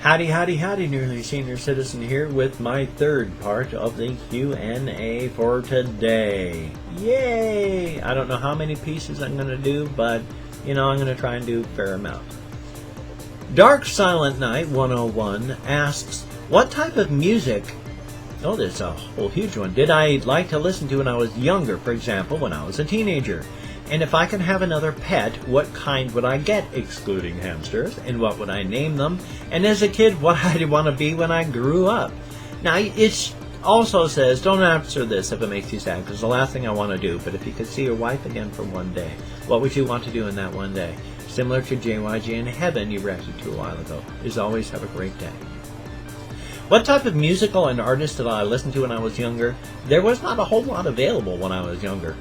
Howdy, howdy, howdy, Nearly Senior Citizen here with my third part of the Q&A for today. Yay! I don't know how many pieces I'm going to do, but, I'm going to try and do a fair amount. Dark Silent Night 101 asks, what type of music, there's a whole huge one, did I like to listen to when I was younger, for example, when I was a teenager? And if I could have another pet, what kind would I get, excluding hamsters, and what would I name them? And as a kid, what I'd want to be when I grew up. Now, it also says, don't answer this if it makes you sad, because the last thing I want to do, but if you could see your wife again for one day, what would you want to do in that one day? Similar to JYG in Heaven you reacted to a while ago, is always have a great day. What type of musical and artist did I listen to when I was younger? There was not a whole lot available when I was younger.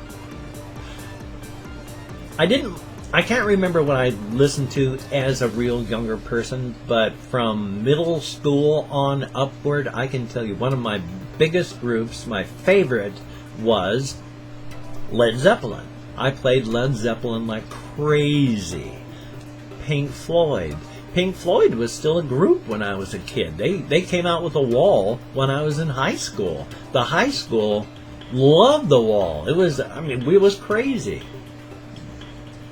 I can't remember what I listened to as a real younger person, but from middle school on upward, I can tell you one of my biggest groups, my favorite, was Led Zeppelin. I played Led Zeppelin like crazy. Pink Floyd. Pink Floyd was still a group when I was a kid. They came out with a Wall when I was in high school. The high school loved the Wall. It was crazy.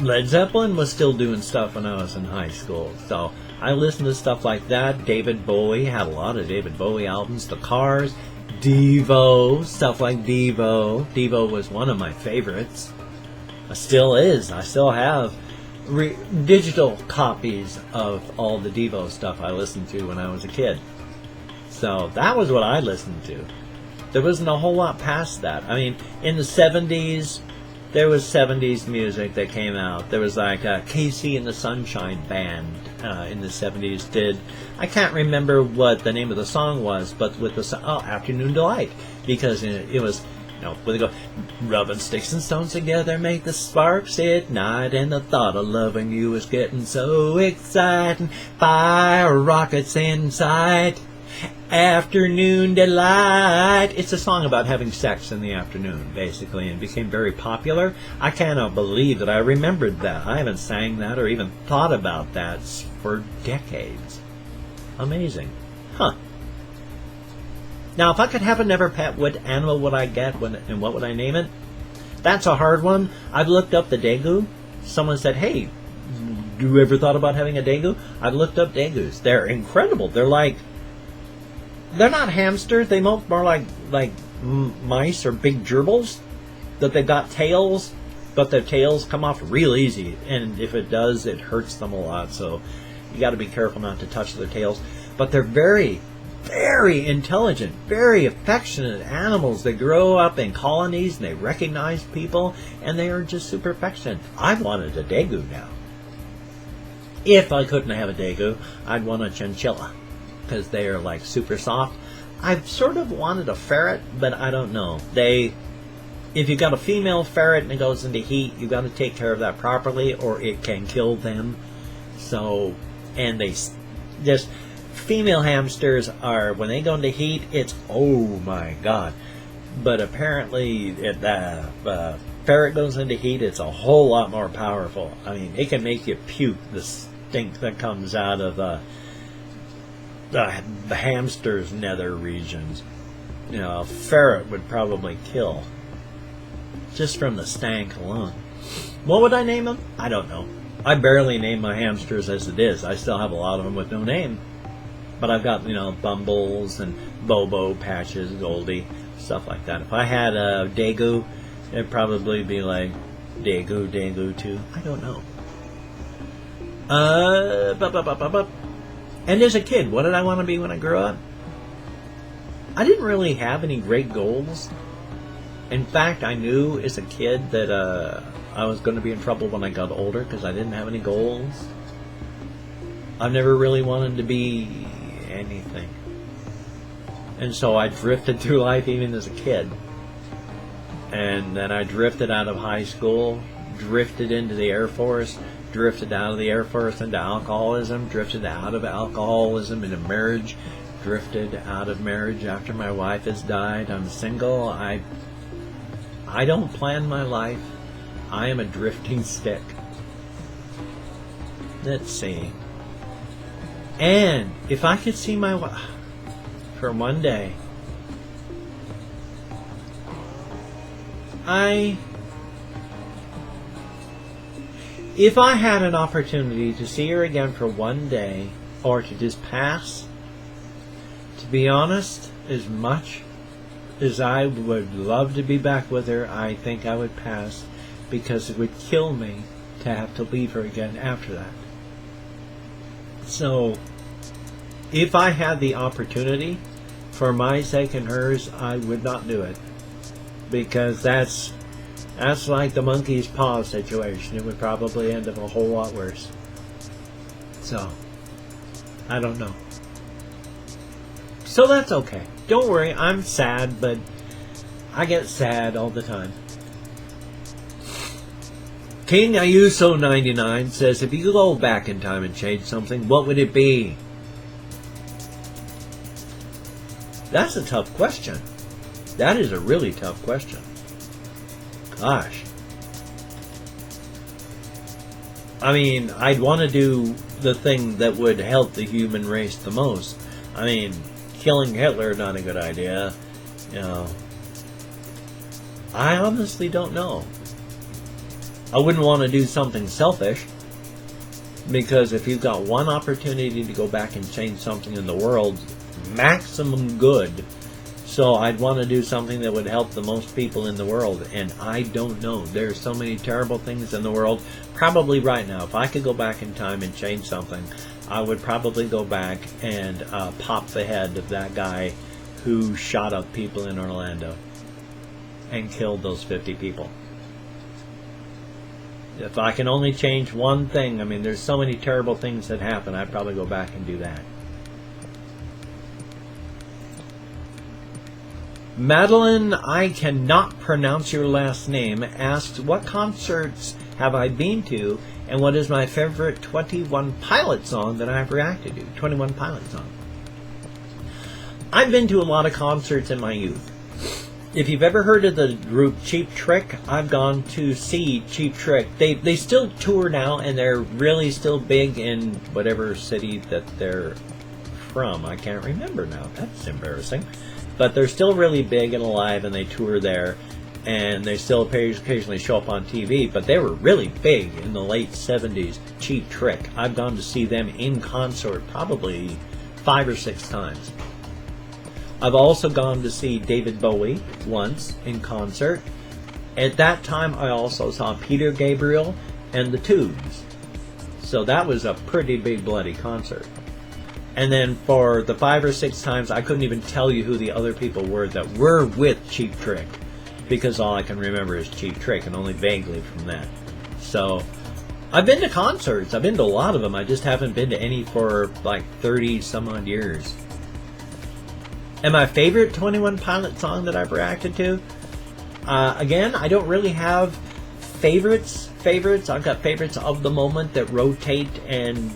Led Zeppelin was still doing stuff when I was in high school, so I listened to stuff like that. David Bowie, had a lot of David Bowie albums. The Cars, Devo, stuff like Devo. Devo was one of my favorites. Still is. I still have digital copies of all the Devo stuff I listened to when I was a kid. So that was what I listened to. There wasn't a whole lot past that. In the 70s, there was 70s music that came out. There was like Casey and the Sunshine Band in the 70s I can't remember what the name of the song was, but with the Afternoon Delight, because it was, where they go, rubbing sticks and stones together make the sparks ignite, and the thought of loving you is getting so exciting, fire rockets in sight. Afternoon Delight. It's a song about having sex in the afternoon, basically, and became very popular. I cannot believe that I remembered that. I haven't sang that or even thought about that for decades. Amazing. Huh. Now, if I could have another pet, what animal would I get and what would I name it? That's a hard one. I've looked up the Daegu. Someone said, hey, you ever thought about having a Daegu? I've looked up Daegus. They're incredible. They're not hamsters. They look more like mice or big gerbils. That they've got tails, but their tails come off real easy. And if it does, it hurts them a lot. So you got to be careful not to touch their tails. But they're very, very intelligent, very affectionate animals. They grow up in colonies and they recognize people. And they are just super affectionate. I wanted a Daegu now. If I couldn't have a Daegu, I'd want a chinchilla, because they are like super soft. I've sort of wanted a ferret, but I don't know. If you got a female ferret and it goes into heat, you got to take care of that properly, or it can kill them. So, and female hamsters are, when they go into heat, it's oh my god. But apparently, if the ferret goes into heat, it's a whole lot more powerful. It can make you puke, the stink that comes out of the hamster's nether regions. A ferret would probably kill just from the stank alone. What would I name them? I don't know. I barely name my hamsters as it is. I still have a lot of them with no name. But I've got, Bumbles and Bobo, Patches, Goldie, stuff like that. If I had a Daegu, it'd probably be like Daegu 2. I don't know. And as a kid, what did I want to be when I grew up? I didn't really have any great goals. In fact, I knew as a kid that I was going to be in trouble when I got older because I didn't have any goals. I've never really wanted to be anything. And so I drifted through life even as a kid. And then I drifted out of high school, drifted into the Air Force, drifted out of the Air Force into alcoholism, drifted out of alcoholism into marriage, drifted out of marriage after my wife has died. I'm single. I don't plan my life. I am a drifting stick. Let's see. And if I could see my wife for one day, if I had an opportunity to see her again for one day, or to just pass, to be honest, as much as I would love to be back with her, I think I would pass, because it would kill me to have to leave her again after that. So, if I had the opportunity, for my sake and hers, I would not do it. Because that's like the monkey's paw situation. It would probably end up a whole lot worse. So, I don't know. So that's okay. Don't worry, I'm sad, but I get sad all the time. King Ayuso99 says, if you could go back in time and change something, what would it be? That's a tough question. That is a really tough question. Gosh. I mean, I'd want to do the thing that would help the human race the most. I mean, killing Hitler, not a good idea. You know, I honestly don't know. I wouldn't want to do something selfish, because if you've got one opportunity to go back and change something in the world, maximum good. So I'd want to do something that would help the most people in the world, and I don't know. There's so many terrible things in the world. Probably right now, if I could go back in time and change something, I would probably go back and pop the head of that guy who shot up people in Orlando and killed those 50 people. If I can only change one thing, I mean, there's so many terrible things that happen, I'd probably go back and do that. Madeline, I cannot pronounce your last name, asks, what concerts have I been to, and what is my favorite 21 Pilot song that I've reacted to? 21 Pilot song. I've been to a lot of concerts in my youth. If you've ever heard of the group Cheap Trick, I've gone to see Cheap Trick. They still tour now, and they're really still big in whatever city that they're from. I can't remember now. That's embarrassing. But they're still really big and alive, and they tour there, and they still occasionally show up on TV. But they were really big in the late 70s, Cheap Trick. I've gone to see them in concert probably 5 or 6 times. I've also gone to see David Bowie once in concert. At that time, I also saw Peter Gabriel and the Tubes. So that was a pretty big bloody concert. And then for the 5 or 6 times, I couldn't even tell you who the other people were that were with Cheap Trick, because all I can remember is Cheap Trick, and only vaguely from that. So I've been to concerts. I've been to a lot of them. I just haven't been to any for like 30 some odd years. And my favorite 21 Pilot song that I've reacted to, again, I don't really have favorites. I've got favorites of the moment that rotate, and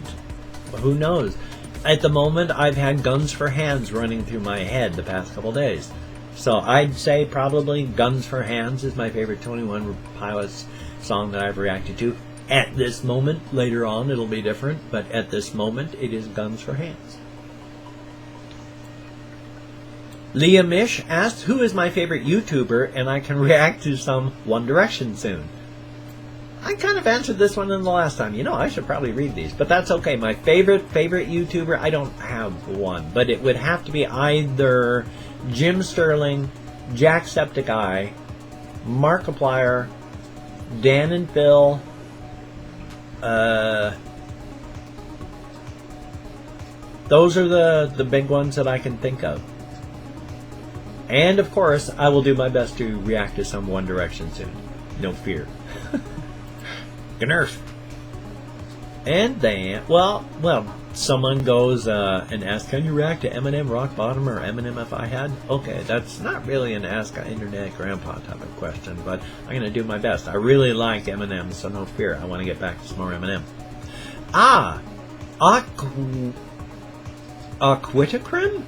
who knows. At the moment, I've had Guns for Hands running through my head the past couple days. So I'd say probably Guns for Hands is my favorite 21 Pilots song that I've reacted to. At this moment, later on it'll be different, but at this moment it is Guns for Hands. Leah Mish asked, who is my favorite YouTuber, and I can react to some One Direction soon. I kind of answered this one in the last time. You know, I should probably read these, but that's okay. My favorite YouTuber, I don't have one, but it would have to be either Jim Sterling, Jacksepticeye, Markiplier, Dan and Phil, those are the big ones that I can think of. And, of course, I will do my best to react to some One Direction soon. No fear. Gnerf. And then, well, someone goes and asks, can you react to Eminem Rock Bottom or Eminem If I Had? Okay, that's not really an Ask Internet Grandpa type of question, but I'm going to do my best. I really like Eminem, so no fear. I want to get back to some more Eminem. Aquitacrim?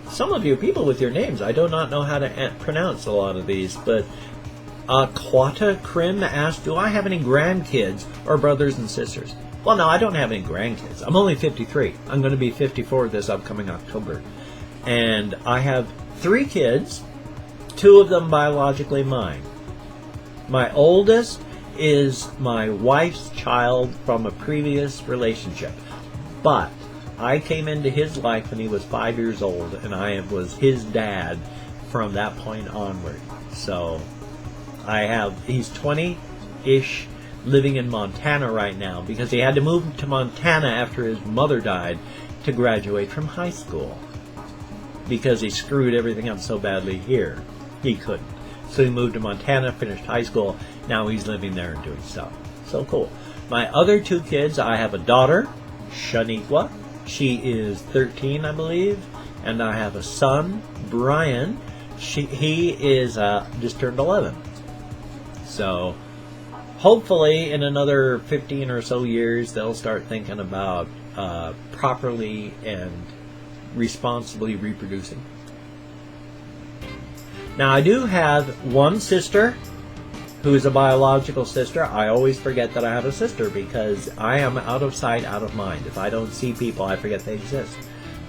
Some of you people with your names, I do not know how to pronounce a lot of these, but Aquata Krim asked, do I have any grandkids or brothers and sisters? Well, no, I don't have any grandkids. I'm only 53. I'm going to be 54 this upcoming October. And I have 3 kids, 2 of them biologically mine. My oldest is my wife's child from a previous relationship. But I came into his life when he was 5 years old, and I was his dad from that point onward. So he's 20-ish, living in Montana right now because he had to move to Montana after his mother died to graduate from high school because he screwed everything up so badly here. He couldn't. So he moved to Montana, finished high school. Now he's living there and doing stuff. So cool. My other 2 kids, I have a daughter, Shaniqua. She is 13, I believe. And I have a son, Brian. He is just turned 11. So hopefully in another 15 or so years, they'll start thinking about properly and responsibly reproducing. Now, I do have one sister who is a biological sister. I always forget that I have a sister because I am out of sight, out of mind. If I don't see people, I forget they exist.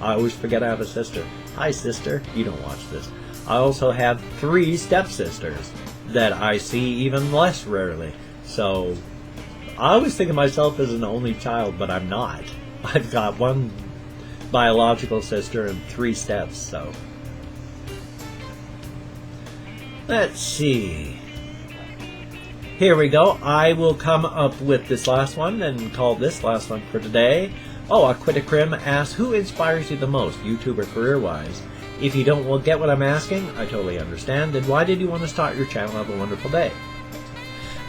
I always forget I have a sister. Hi, sister. You don't watch this. I also have 3 stepsisters that I see even less rarely. So I always think of myself as an only child, but I'm not. I've got 1 biological sister and 3 steps, so. Let's see. Here we go. I will come up with this last one and call this last one for today. Oh, Aquitacrim asks, who inspires you the most, YouTube or career-wise? If you don't get what I'm asking, I totally understand. Then why did you want to start your channel? Have a wonderful day.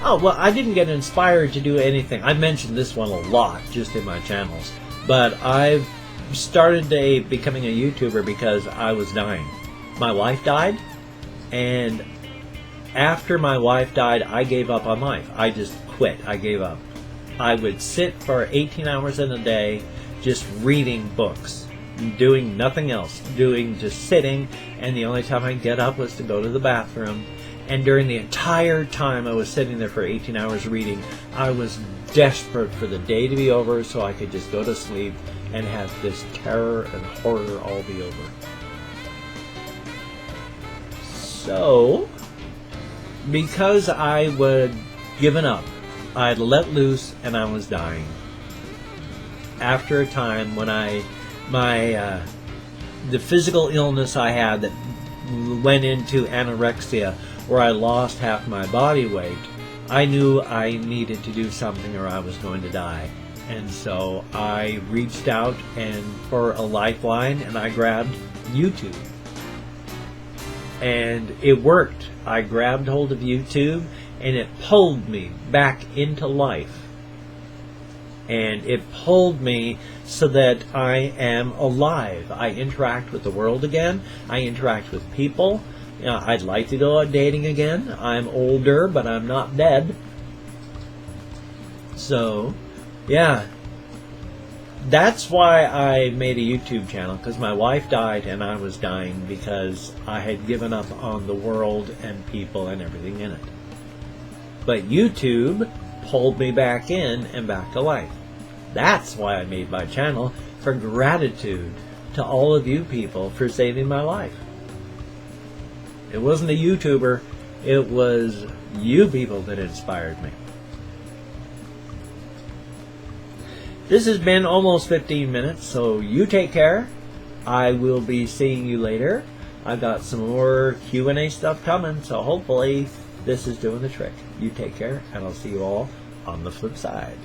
Oh, well, I didn't get inspired to do anything. I mentioned this one a lot just in my channels. But I've started becoming a YouTuber because I was dying. My wife died. And after my wife died, I gave up on life. I just quit. I gave up. I would sit for 18 hours in a day just reading books, doing nothing else, just sitting, and the only time I'd get up was to go to the bathroom. And during the entire time I was sitting there for 18 hours reading, I was desperate for the day to be over so I could just go to sleep and have this terror and horror all be over. So, because I would given up, I'd let loose and I was dying. After a time when the physical illness I had that went into anorexia, where I lost half my body weight, I knew I needed to do something or I was going to die. And so I reached out for a lifeline, and I grabbed YouTube. And it worked. I grabbed hold of YouTube, and it pulled me back into life. And it pulled me so that I am alive. I interact with the world again. I interact with people. I'd like to go out dating again. I'm older, but I'm not dead. So, yeah. That's why I made a YouTube channel, because my wife died and I was dying because I had given up on the world and people and everything in it. But YouTube pulled me back in and back to life. That's why I made my channel, for gratitude to all of you people for saving my life. It wasn't a YouTuber, it was you people that inspired me. This has been almost 15 minutes, so you take care. I will be seeing you later. I've got some more Q&A stuff coming, so hopefully this is doing the trick. You take care, and I'll see you all on the flip side.